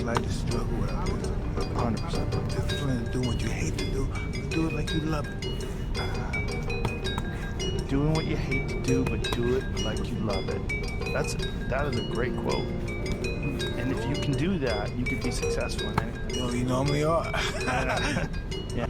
like the struggle without wisdom. 100%. Discipline to do what you hate to do, but do it like you love it. Doing what you hate to do, but do it like you love it. That is a great quote. And if you can do that, you can be successful in anything. You know, you normally are. Yeah.